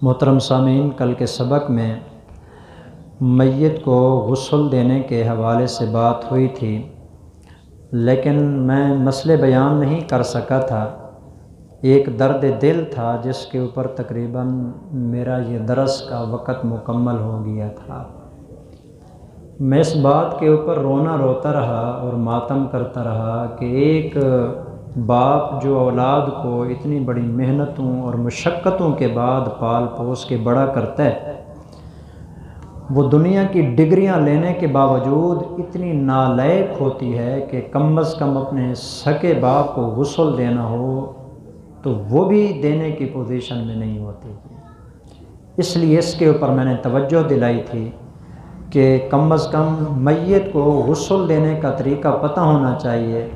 محترم سامعین، کل کے سبق میں میت کو غسل دینے کے حوالے سے بات ہوئی تھی، لیکن میں مسئلے بیان نہیں کر سکا تھا۔ ایک درد دل تھا جس کے اوپر تقریباً میرا یہ درس کا وقت مکمل ہو گیا تھا۔ میں اس بات کے اوپر روتا رہا اور ماتم کرتا رہا کہ ایک باپ جو اولاد کو اتنی بڑی محنتوں اور مشقتوں کے بعد پال پوس کے بڑا کرتا ہے، وہ دنیا کی ڈگریاں لینے کے باوجود اتنی نالائق ہوتی ہے کہ کم از کم اپنے سکے باپ کو غسل دینا ہو تو وہ بھی دینے کی پوزیشن میں نہیں ہوتی۔ اس لیے اس کے اوپر میں نے توجہ دلائی تھی کہ کم از کم میت کو غسل دینے کا طریقہ پتہ ہونا چاہیے،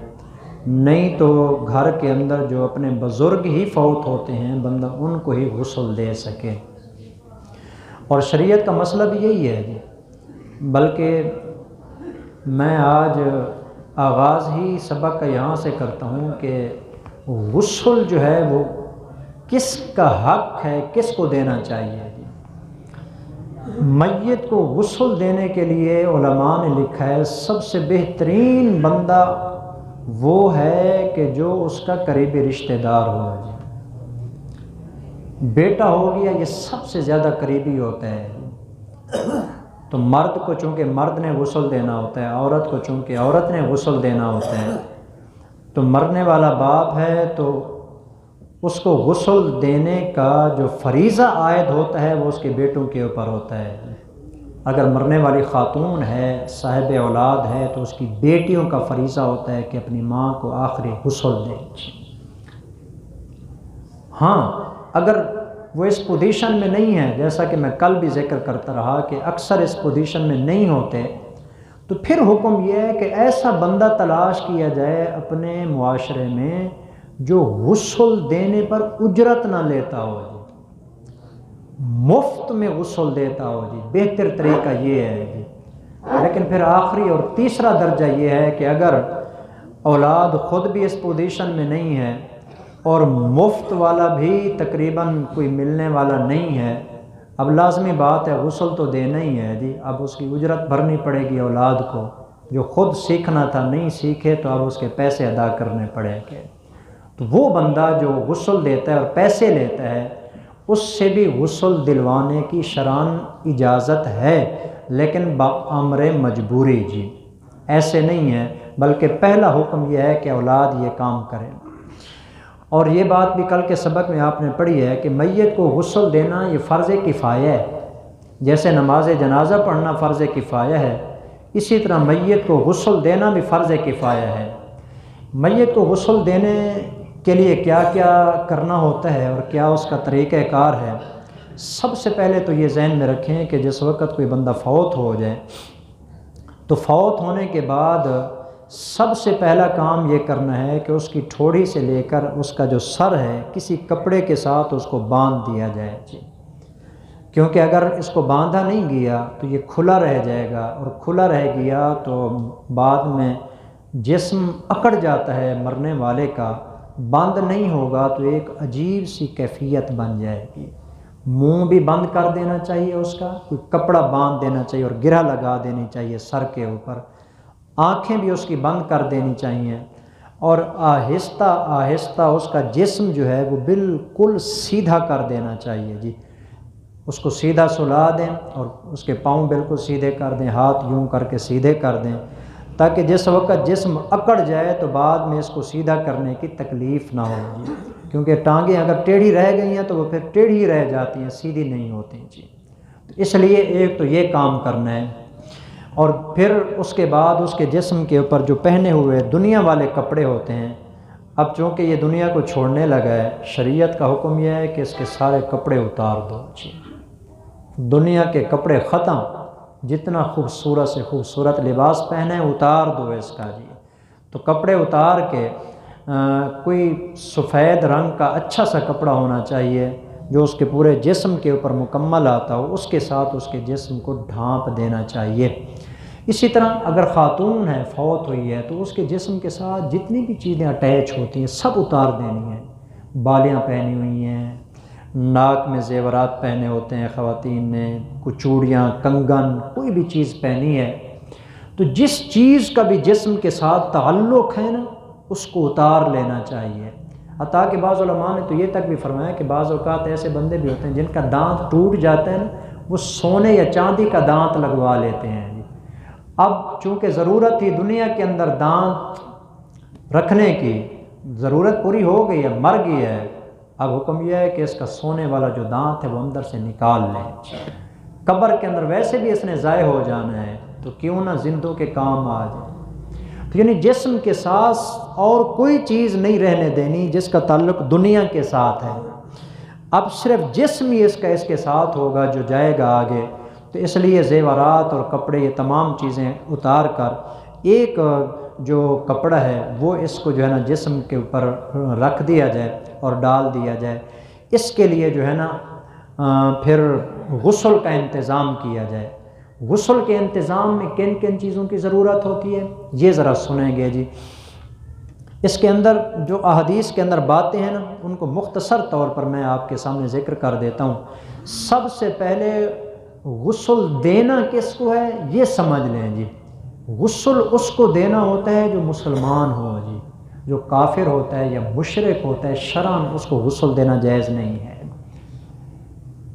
نہیں تو گھر کے اندر جو اپنے بزرگ ہی فوت ہوتے ہیں بندہ ان کو ہی غسل دے سکے۔ اور شریعت کا مسئلہ بھی یہی ہے جی، بلکہ میں آج آغاز ہی سبق کا یہاں سے کرتا ہوں کہ غسل جو ہے وہ کس کا حق ہے، کس کو دینا چاہیے جی۔ میت کو غسل دینے کے لیے علماء نے لکھا ہے سب سے بہترین بندہ وہ ہے کہ جو اس کا قریبی رشتہ دار ہو جی۔ بیٹا ہو گیا، یہ سب سے زیادہ قریبی ہوتا ہے۔ تو مرد کو چونکہ مرد نے غسل دینا ہوتا ہے، عورت کو چونکہ عورت نے غسل دینا ہوتا ہے، تو مرنے والا باپ ہے تو اس کو غسل دینے کا جو فریضہ عائد ہوتا ہے وہ اس کے بیٹوں کے اوپر ہوتا ہے۔ اگر مرنے والی خاتون ہے، صاحب اولاد ہے، تو اس کی بیٹیوں کا فریضہ ہوتا ہے کہ اپنی ماں کو آخری غسل دیں۔ ہاں، اگر وہ اس پوزیشن میں نہیں ہے، جیسا کہ میں کل بھی ذکر کرتا رہا کہ اکثر اس پوزیشن میں نہیں ہوتے، تو پھر حکم یہ ہے کہ ایسا بندہ تلاش کیا جائے اپنے معاشرے میں جو غسل دینے پر اجرت نہ لیتا ہو جی، مفت میں غسل دیتا ہو جی۔ بہتر طریقہ یہ ہے جی۔ لیکن پھر آخری اور تیسرا درجہ یہ ہے کہ اگر اولاد خود بھی اس پوزیشن میں نہیں ہے اور مفت والا بھی تقریباً کوئی ملنے والا نہیں ہے، اب لازمی بات ہے غسل تو دینا ہی ہے جی۔ اب اس کی اجرت بھرنی پڑے گی اولاد کو، جو خود سیکھنا تھا نہیں سیکھے تو اب اس کے پیسے ادا کرنے پڑیں گے۔ تو وہ بندہ جو غسل دیتا ہے اور پیسے لیتا ہے، اس سے بھی غسل دلوانے کی شرعاً اجازت ہے، لیکن بامر مجبوری جی، ایسے نہیں ہے۔ بلکہ پہلا حکم یہ ہے کہ اولاد یہ کام کرے۔ اور یہ بات بھی کل کے سبق میں آپ نے پڑھی ہے کہ میت کو غسل دینا یہ فرض کفایہ ہے۔ جیسے نماز جنازہ پڑھنا فرض کفایہ ہے، اسی طرح میت کو غسل دینا بھی فرض کفایہ ہے۔ میت کو غسل دینے کے لیے کیا کیا کرنا ہوتا ہے اور کیا اس کا طریقہ کار ہے؟ سب سے پہلے تو یہ ذہن میں رکھیں کہ جس وقت کوئی بندہ فوت ہو جائے تو فوت ہونے کے بعد سب سے پہلا کام یہ کرنا ہے کہ اس کی ٹھوڑی سے لے کر اس کا جو سر ہے کسی کپڑے کے ساتھ اس کو باندھ دیا جائے جی، کیونکہ اگر اس کو باندھا نہیں گیا تو یہ کھلا رہ جائے گا، اور کھلا رہ گیا تو بعد میں جسم اکڑ جاتا ہے مرنے والے کا، بند نہیں ہوگا تو ایک عجیب سی کیفیت بن جائے گی۔ منہ بھی بند کر دینا چاہیے اس کا، کوئی کپڑا باندھ دینا چاہیے اور گرہ لگا دینی چاہیے سر کے اوپر، آنکھیں بھی اس کی بند کر دینی چاہیے، اور آہستہ آہستہ اس کا جسم جو ہے وہ بالکل سیدھا کر دینا چاہیے جی۔ اس کو سیدھا سلا دیں اور اس کے پاؤں بالکل سیدھے کر دیں، ہاتھ یوں کر کے سیدھے کر دیں، تاکہ جس وقت جسم اکڑ جائے تو بعد میں اس کو سیدھا کرنے کی تکلیف نہ ہو جی، کیونکہ ٹانگیں اگر ٹیڑھی رہ گئی ہیں تو وہ پھر ٹیڑھی رہ جاتی ہیں، سیدھی نہیں ہوتی جی۔ تو اس لیے ایک تو یہ کام کرنا ہے، اور پھر اس کے بعد اس کے جسم کے اوپر جو پہنے ہوئے دنیا والے کپڑے ہوتے ہیں، اب چونکہ یہ دنیا کو چھوڑنے لگا ہے، شریعت کا حکم یہ ہے کہ اس کے سارے کپڑے اتار دو جی، دنیا کے کپڑے ختم، جتنا خوبصورت سے خوبصورت لباس پہنے اتار دو اس کا جی۔ تو کپڑے اتار کے کوئی سفید رنگ کا اچھا سا کپڑا ہونا چاہیے جو اس کے پورے جسم کے اوپر مکمل آتا ہو، اس کے ساتھ اس کے جسم کو ڈھانپ دینا چاہیے۔ اسی طرح اگر خاتون ہے فوت ہوئی ہے تو اس کے جسم کے ساتھ جتنی بھی چیزیں اٹیچ ہوتی ہیں سب اتار دینی ہیں، بالیاں پہنی ہوئی ہیں، ناک میں زیورات پہنے ہوتے ہیں خواتین نے، کوئی چوڑیاں، کنگن، کوئی بھی چیز پہنی ہے، تو جس چیز کا بھی جسم کے ساتھ تعلق ہے نا اس کو اتار لینا چاہیے۔ حتیٰ کہ بعض علماء نے تو یہ تک بھی فرمایا کہ بعض اوقات ایسے بندے بھی ہوتے ہیں جن کا دانت ٹوٹ جاتا ہے نا، وہ سونے یا چاندی کا دانت لگوا لیتے ہیں جی۔ اب چونکہ ضرورت تھی دنیا کے اندر دانت رکھنے کی، ضرورت پوری ہو گئی ہے، مر گئی ہے، اب حکم یہ ہے کہ اس کا سونے والا جو دانت ہے وہ اندر سے نکال لیں۔ قبر کے اندر ویسے بھی اس نے ضائع ہو جانا ہے تو کیوں نہ زندوں کے کام آ جائے۔ تو یعنی جسم کے ساتھ اور کوئی چیز نہیں رہنے دینی جس کا تعلق دنیا کے ساتھ ہے۔ اب صرف جسم ہی اس کے ساتھ ہوگا جو جائے گا آگے، تو اس لیے زیورات اور کپڑے یہ تمام چیزیں اتار کر ایک جو کپڑا ہے وہ اس کو جو ہے نا جسم کے اوپر رکھ دیا جائے اور ڈال دیا جائے۔ اس کے لیے جو ہے نا پھر غسل کا انتظام کیا جائے۔ غسل کے انتظام میں کن کن چیزوں کی ضرورت ہوتی ہے یہ ذرا سنیں گے جی۔ اس کے اندر جو احادیث کے اندر باتیں ہیں نا ان کو مختصر طور پر میں آپ کے سامنے ذکر کر دیتا ہوں۔ سب سے پہلے غسل دینا کس کو ہے یہ سمجھ لیں جی۔ غسل اس کو دینا ہوتا ہے جو مسلمان ہو جی، جو کافر ہوتا ہے یا مشرک ہوتا ہے شرعاً اس کو غسل دینا جائز نہیں ہے۔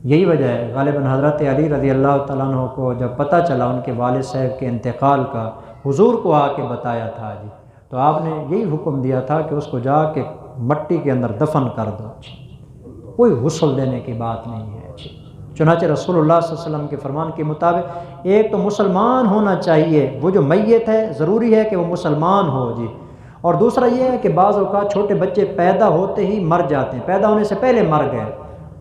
یہی وجہ ہے غالباً حضرت علی رضی اللہ تعالیٰ عنہ کو جب پتہ چلا ان کے والد صاحب کے انتقال کا، حضور کو آ کے بتایا تھا جی، تو آپ نے یہی حکم دیا تھا کہ اس کو جا کے مٹی کے اندر دفن کر دو جی، کوئی غسل دینے کی بات نہیں ہے جی۔ چنانچہ رسول اللہ صلی اللہ علیہ وسلم کے فرمان کے مطابق ایک تو مسلمان ہونا چاہیے، وہ جو میت ہے ضروری ہے کہ وہ مسلمان ہو جی، اور دوسرا یہ ہے کہ بعض اوقات چھوٹے بچے پیدا ہوتے ہی مر جاتے ہیں، پیدا ہونے سے پہلے مر گئے،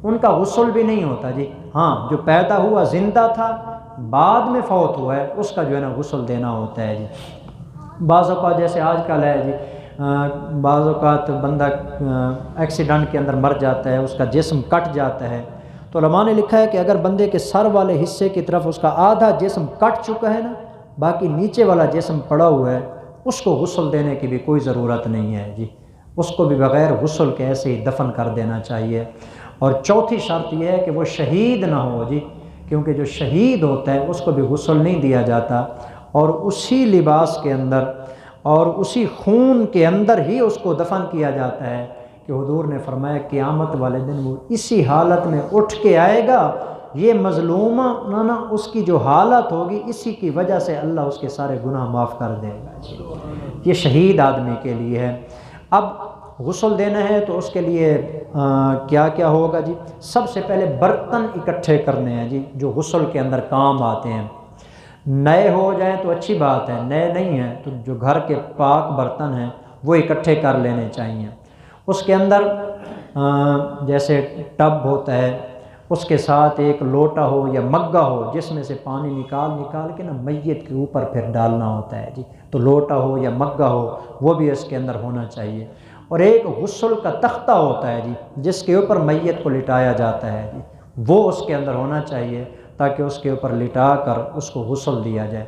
ان کا غسل بھی نہیں ہوتا جی۔ ہاں جو پیدا ہوا زندہ تھا بعد میں فوت ہوا ہے اس کا جو ہے نا غسل دینا ہوتا ہے جی۔ بعض اوقات جیسے آج کل ہے جی، بعض اوقات بندہ ایکسیڈنٹ کے اندر مر جاتا ہے، اس کا جسم کٹ جاتا ہے، تو علماء نے لکھا ہے کہ اگر بندے کے سر والے حصے کی طرف اس کا آدھا جسم کٹ چکا ہے نا، باقی نیچے والا جسم پڑا ہوا ہے، اس کو غسل دینے کی بھی کوئی ضرورت نہیں ہے جی، اس کو بھی بغیر غسل کے ایسے ہی دفن کر دینا چاہیے۔ اور چوتھی شرط یہ ہے کہ وہ شہید نہ ہو جی، کیونکہ جو شہید ہوتا ہے اس کو بھی غسل نہیں دیا جاتا، اور اسی لباس کے اندر اور اسی خون کے اندر ہی اس کو دفن کیا جاتا ہے کہ حضور نے فرمایا قیامت والے دن وہ اسی حالت میں اٹھ کے آئے گا، یہ مظلومہ نہ اس کی جو حالت ہوگی اسی کی وجہ سے اللہ اس کے سارے گناہ معاف کر دے گا جی۔ یہ شہید آدمی کے لیے ہے۔ اب غسل دینا ہے تو اس کے لیے کیا کیا ہوگا جی؟ سب سے پہلے برتن اکٹھے کرنے ہیں جی جو غسل کے اندر کام آتے ہیں۔ نئے ہو جائیں تو اچھی بات ہے، نئے نہیں ہیں تو جو گھر کے پاک برتن ہیں وہ اکٹھے کر لینے چاہیے۔ اس کے اندر جیسے ٹب ہوتا ہے، اس کے ساتھ ایک لوٹا ہو یا مگا ہو جس میں سے پانی نکال کے نا میت کے اوپر پھر ڈالنا ہوتا ہے جی، تو لوٹا ہو یا مگا ہو وہ بھی اس کے اندر ہونا چاہیے۔ اور ایک غسل کا تختہ ہوتا ہے جی جس کے اوپر میت کو لٹایا جاتا ہے جی، وہ اس کے اندر ہونا چاہیے تاکہ اس کے اوپر لٹا کر اس کو غسل دیا جائے۔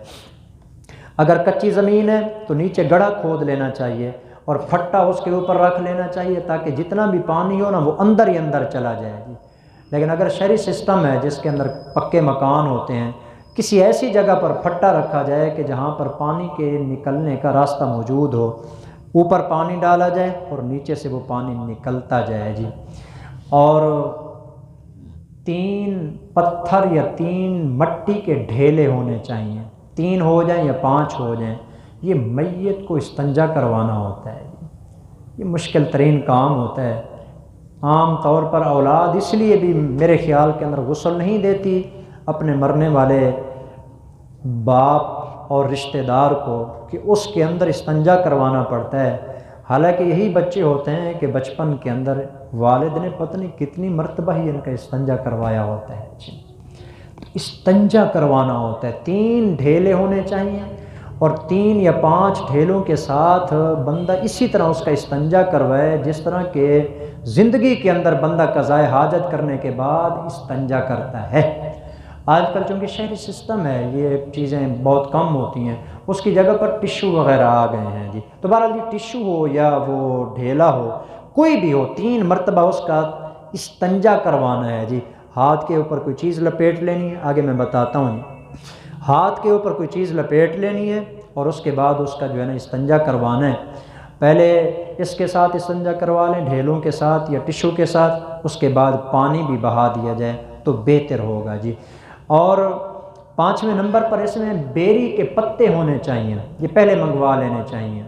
اگر کچی زمین ہے تو نیچے گڑھا کھود لینا چاہیے اور پھٹا اس کے اوپر رکھ لینا چاہیے تاکہ جتنا بھی پانی ہو نا وہ اندر ہی اندر چلا جائے جی۔ لیکن اگر شہری سسٹم ہے جس کے اندر پکے مکان ہوتے ہیں، کسی ایسی جگہ پر پھٹا رکھا جائے کہ جہاں پر پانی کے نکلنے کا راستہ موجود ہو، اوپر پانی ڈالا جائے اور نیچے سے وہ پانی نکلتا جائے جی۔ اور 3 پتھر یا 3 مٹی کے ڈھیلے ہونے چاہیے، 3 ہو جائیں یا 5 ہو جائیں۔ یہ میت کو استنجا کروانا ہوتا ہے، یہ مشکل ترین کام ہوتا ہے۔ عام طور پر اولاد اس لیے بھی میرے خیال کے اندر غسل نہیں دیتی اپنے مرنے والے باپ اور رشتہ دار کو کہ اس کے اندر استنجا کروانا پڑتا ہے، حالانکہ یہی بچے ہوتے ہیں کہ بچپن کے اندر والد نے پتہ نہیں کتنی مرتبہ ہی ان کا استنجا کروایا ہوتا ہے جی۔ استنجا کروانا ہوتا ہے، 3 ڈھیلے ہونے چاہیے اور 3 یا 5 ڈھیلوں کے ساتھ بندہ اسی طرح اس کا استنجا کروائے جس طرح کہ زندگی کے اندر بندہ قضائے حاجت کرنے کے بعد استنجا کرتا ہے۔ آج کل چونکہ شہری سسٹم ہے یہ چیزیں بہت کم ہوتی ہیں، اس کی جگہ پر ٹشو وغیرہ آ گئے ہیں جی، تو بہرحال یہ ٹشو ہو یا وہ ڈھیلا ہو کوئی بھی ہو 3 مرتبہ اس کا استنجا کروانا ہے جی۔ ہاتھ کے اوپر کوئی چیز لپیٹ لینی ہے، آگے میں بتاتا ہوں جی۔ ہاتھ کے اوپر کوئی چیز لپیٹ لینی ہے اور اس کے بعد اس کا جو ہے نا استنجا کروانا ہے۔ پہلے اس کے ساتھ استنجا کروا لیں، ڈھیلوں کے ساتھ یا ٹشو کے ساتھ، اس کے بعد پانی بھی بہا دیا جائے تو بہتر ہوگا جی۔ اور 5ویں نمبر پر اس میں بیری کے پتے ہونے چاہیے، یہ پہلے منگوا لینے چاہیے۔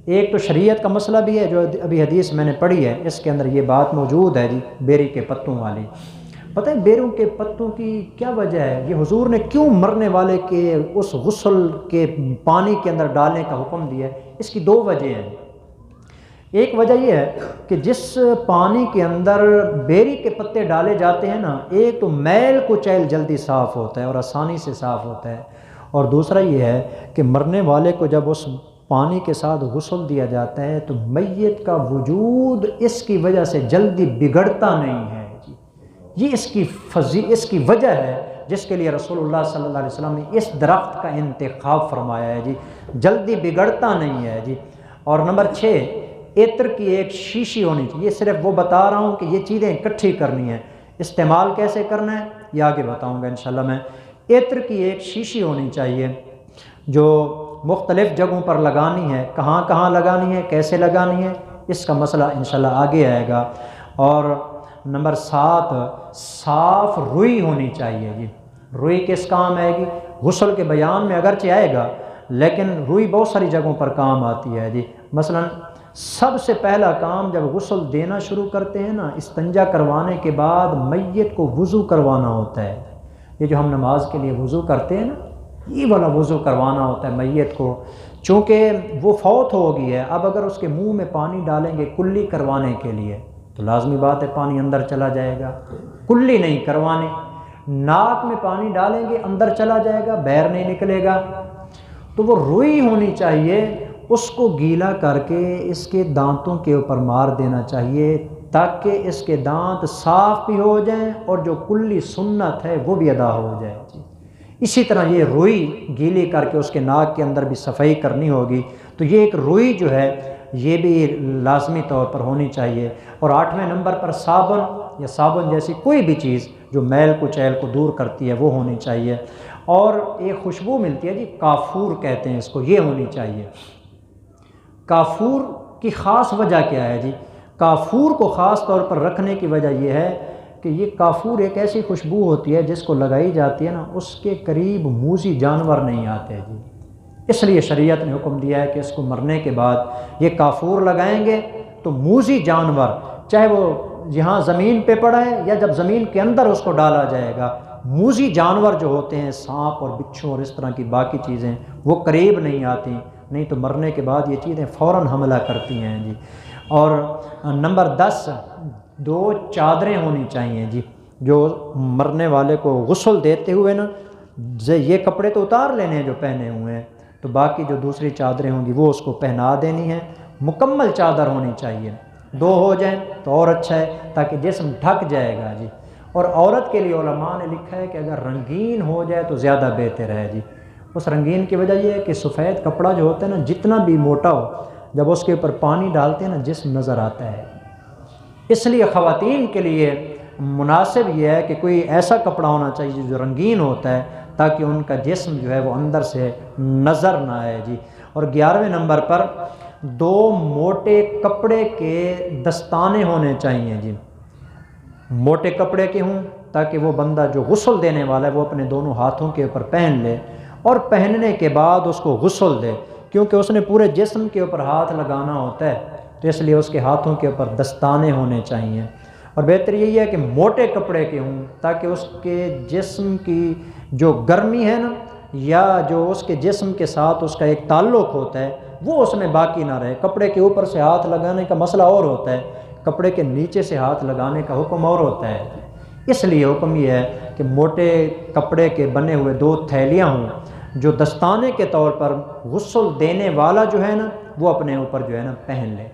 ایک تو شریعت کا مسئلہ بھی ہے جو ابھی حدیث میں نے پڑھی ہے، اس کے اندر یہ بات موجود ہے جی، بیری کے پتوں والی۔ پتہ ہے بیروں کے پتوں کی کیا وجہ ہے؟ یہ حضور نے کیوں مرنے والے کے اس غسل کے پانی کے اندر ڈالنے کا حکم دیا ہے؟ اس کی 2 وجہ ہیں۔ ایک وجہ یہ ہے کہ جس پانی کے اندر بیری کے پتے ڈالے جاتے ہیں نا، ایک تو میل کچیل جلدی صاف ہوتا ہے اور آسانی سے صاف ہوتا ہے، اور دوسرا یہ ہے کہ مرنے والے کو جب اس پانی کے ساتھ غسل دیا جاتا ہے تو میت کا وجود اس کی وجہ سے جلدی بگڑتا نہیں ہے جی۔ یہ اس کی وجہ ہے جس کے لیے رسول اللہ صلی اللہ علیہ وسلم نے اس درخت کا انتخاب فرمایا ہے جی، جلدی بگڑتا نہیں ہے جی۔ اور نمبر 6، عطر کی ایک شیشی ہونی چاہیے۔ یہ صرف وہ بتا رہا ہوں کہ یہ چیزیں اکٹھی کرنی ہیں، استعمال کیسے کرنا ہے یہ آگے بتاؤں گا انشاءاللہ میں۔ عطر کی ایک شیشی ہونی چاہیے جو مختلف جگہوں پر لگانی ہے، کہاں کہاں لگانی ہے، کیسے لگانی ہے، اس کا مسئلہ انشاءاللہ آگے آئے گا۔ اور نمبر 7، صاف روئی ہونی چاہیے جی۔ روئی کس کام آئے گی؟ غسل کے بیان میں اگرچہ آئے گا لیکن روئی بہت ساری جگہوں پر کام آتی ہے جی۔ مثلا سب سے پہلا کام جب غسل دینا شروع کرتے ہیں نا، استنجا کروانے کے بعد میت کو وضو کروانا ہوتا ہے۔ یہ جو ہم نماز کے لیے وضو کرتے ہیں نا، یہ والا وضو کروانا ہوتا ہے میت کو، چونکہ وہ فوت ہو گئی ہے۔ اب اگر اس کے منہ میں پانی ڈالیں گے کلی کروانے کے لیے تو لازمی بات ہے پانی اندر چلا جائے گا، کلی نہیں کروانے۔ ناک میں پانی ڈالیں گے اندر چلا جائے گا، باہر نہیں نکلے گا۔ تو وہ روئی ہونی چاہیے، اس کو گیلا کر کے اس کے دانتوں کے اوپر مار دینا چاہیے تاکہ اس کے دانت صاف بھی ہو جائیں اور جو کلی سنت ہے وہ بھی ادا ہو جائے جی۔ اسی طرح یہ روئی گیلی کر کے اس کے ناک کے اندر بھی صفائی کرنی ہوگی، تو یہ ایک روئی جو ہے یہ بھی لازمی طور پر ہونی چاہیے۔ اور 8ویں نمبر پر صابن یا صابن جیسی کوئی بھی چیز جو میل کچیل کو دور کرتی ہے وہ ہونی چاہیے۔ اور ایک خوشبو ملتی ہے جی، کافور کہتے ہیں اس کو، یہ ہونی چاہیے۔ کافور کی خاص وجہ کیا ہے جی؟ کافور کو خاص طور پر رکھنے کی وجہ یہ ہے کہ یہ کافور ایک ایسی خوشبو ہوتی ہے جس کو لگائی جاتی ہے نا، اس کے قریب موذی جانور نہیں آتے جی۔ اس لیے شریعت نے حکم دیا ہے کہ اس کو مرنے کے بعد یہ کافور لگائیں گے تو موذی جانور، چاہے وہ یہاں زمین پہ پڑا ہے یا جب زمین کے اندر اس کو ڈالا جائے گا، موذی جانور جو ہوتے ہیں، سانپ اور بچھو اور اس طرح کی باقی چیزیں، وہ قریب نہیں آتی، نہیں تو مرنے کے بعد یہ چیزیں فوراً حملہ کرتی ہیں جی۔ اور نمبر 10، 2 چادریں ہونی چاہیے جی، جو مرنے والے کو غسل دیتے ہوئے نا، یہ کپڑے تو اتار لینے ہیں جو پہنے ہوئے ہیں، تو باقی جو دوسری چادریں ہوں گی وہ اس کو پہنا دینی ہیں۔ مکمل چادر ہونی چاہیے، 2 ہو جائیں تو اور اچھا ہے تاکہ جسم ڈھک جائے گا جی۔ اور عورت کے لیے علماء نے لکھا ہے کہ اگر رنگین ہو جائے تو زیادہ بہتر ہے جی۔ اس رنگین کی وجہ یہ ہے کہ سفید کپڑا جو ہوتا ہے نا، جتنا بھی موٹا ہو، جب اس کے اوپر پانی ڈالتے ہیں نا جسم نظر آتا ہے۔ اس لیے خواتین کے لیے مناسب یہ ہے کہ کوئی ایسا کپڑا ہونا چاہیے جو رنگین ہوتا ہے تاکہ ان کا جسم جو ہے وہ اندر سے نظر نہ آئے جی۔ اور 11ویں نمبر پر 2 موٹے کپڑے کے دستانے ہونے چاہیے جی، موٹے کپڑے کے ہوں تاکہ وہ بندہ جو غسل دینے والا ہے وہ اپنے دونوں ہاتھوں کے اوپر پہن لے اور پہننے کے بعد اس کو غسل دے، کیونکہ اس نے پورے جسم کے اوپر ہاتھ لگانا ہوتا ہے، تو اس لیے اس کے ہاتھوں کے اوپر دستانے ہونے چاہیے۔ اور بہتر یہی ہے کہ موٹے کپڑے کے ہوں تاکہ اس کے جسم کی جو گرمی ہے نا، یا جو اس کے جسم کے ساتھ اس کا ایک تعلق ہوتا ہے وہ اس میں باقی نہ رہے۔ کپڑے کے اوپر سے ہاتھ لگانے کا مسئلہ اور ہوتا ہے، کپڑے کے نیچے سے ہاتھ لگانے کا حکم اور ہوتا ہے۔ اس لیے حکم یہ ہے کہ موٹے کپڑے کے بنے ہوئے 2 تھیلیاں ہوں جو دستانے کے طور پر غسل دینے والا جو ہے نا وہ اپنے اوپر جو ہے نا پہن لے،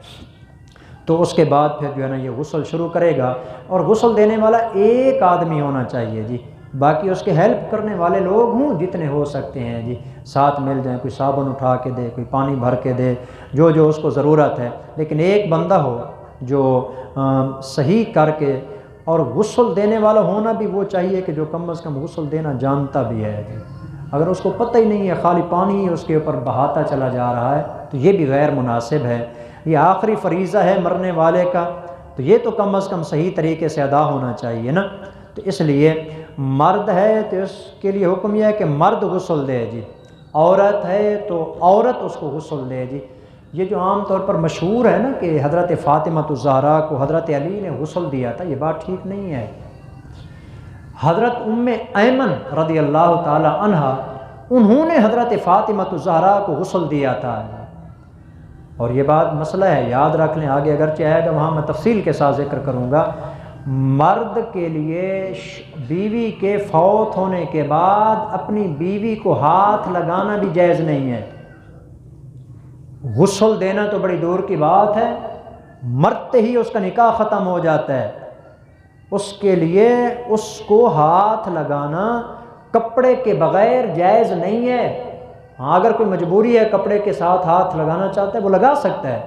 تو اس کے بعد پھر جو ہے نا یہ غسل شروع کرے گا۔ اور غسل دینے والا ایک آدمی ہونا چاہیے جی، باقی اس کے ہیلپ کرنے والے لوگ ہوں جتنے ہو سکتے ہیں جی، ساتھ مل جائیں، کوئی صابن اٹھا کے دے، کوئی پانی بھر کے دے، جو اس کو ضرورت ہے، لیکن ایک بندہ ہو جو صحیح کر کے اور غسل دینے والا ہونا بھی وہ چاہیے کہ جو کم از کم غسل دینا جانتا بھی ہے جی۔ اگر اس کو پتہ ہی نہیں ہے، خالی پانی ہی اس کے اوپر بہاتا چلا جا رہا ہے، تو یہ بھی غیر مناسب ہے۔ یہ آخری فریضہ ہے مرنے والے کا، تو یہ تو کم از کم صحیح طریقے سے ادا ہونا چاہیے نا۔ تو اس لیے مرد ہے تو اس کے لیے حکم یہ ہے کہ مرد غسل دے جی، عورت ہے تو عورت اس کو غسل دے جی۔ یہ جو عام طور پر مشہور ہے نا کہ حضرت فاطمہ الزہرا کو حضرت علی نے غسل دیا تھا، یہ بات ٹھیک نہیں ہے۔ حضرت ام ایمن رضی اللہ تعالی عنہ، انہوں نے حضرت فاطمہ الزہرا کو غسل دیا تھا، اور یہ بات مسئلہ ہے، یاد رکھ لیں، آگے اگرچہ آئے گا وہاں میں تفصیل کے ساتھ ذکر کروں گا۔ مرد کے لیے بیوی کے فوت ہونے کے بعد اپنی بیوی کو ہاتھ لگانا بھی جائز نہیں ہے۔ غسل دینا تو بڑی دور کی بات ہے، مرتے ہی اس کا نکاح ختم ہو جاتا ہے، اس کے لیے اس کو ہاتھ لگانا کپڑے کے بغیر جائز نہیں ہے۔ ہاں اگر کوئی مجبوری ہے کپڑے کے ساتھ ہاتھ لگانا چاہتا ہے وہ لگا سکتا ہے،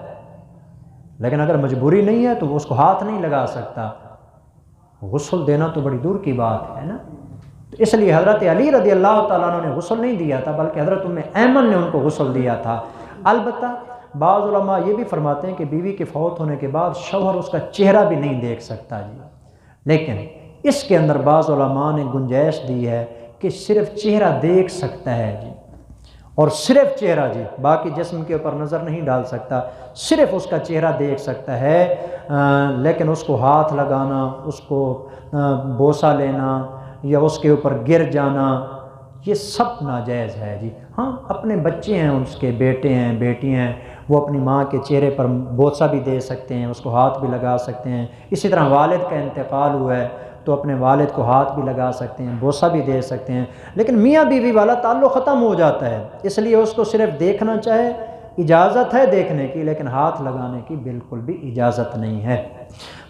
لیکن اگر مجبوری نہیں ہے تو وہ اس کو ہاتھ نہیں لگا سکتا۔ غسل دینا تو بڑی دور کی بات ہے نا۔ تو اس لیے حضرت علی رضی اللہ تعالیٰ عنہ نے غسل نہیں دیا تھا، بلکہ حضرت ام ایمن نے ان کو غسل دیا تھا۔ البتہ بعض علماء یہ بھی فرماتے ہیں کہ بیوی کے فوت ہونے کے بعد شوہر اس کا چہرہ بھی نہیں دیکھ سکتا جی، لیکن اس کے اندر بعض علماء نے گنجائش دی ہے کہ صرف چہرہ دیکھ سکتا ہے جی، اور صرف چہرہ جی، باقی جسم کے اوپر نظر نہیں ڈال سکتا، صرف اس کا چہرہ دیکھ سکتا ہے، لیکن اس کو ہاتھ لگانا، اس کو بوسہ لینا یا اس کے اوپر گر جانا، یہ سب ناجائز ہے جی۔ ہاں اپنے بچے ہیں، اس کے بیٹے ہیں بیٹی ہیں، وہ اپنی ماں کے چہرے پر بوسہ بھی دے سکتے ہیں، اس کو ہاتھ بھی لگا سکتے ہیں۔ اسی طرح والد کا انتقال ہوا ہے تو اپنے والد کو ہاتھ بھی لگا سکتے ہیں، بوسہ بھی دے سکتے ہیں، لیکن میاں بیوی والا تعلق ختم ہو جاتا ہے، اس لیے اس کو صرف دیکھنا چاہے، اجازت ہے دیکھنے کی، لیکن ہاتھ لگانے کی بالکل بھی اجازت نہیں ہے۔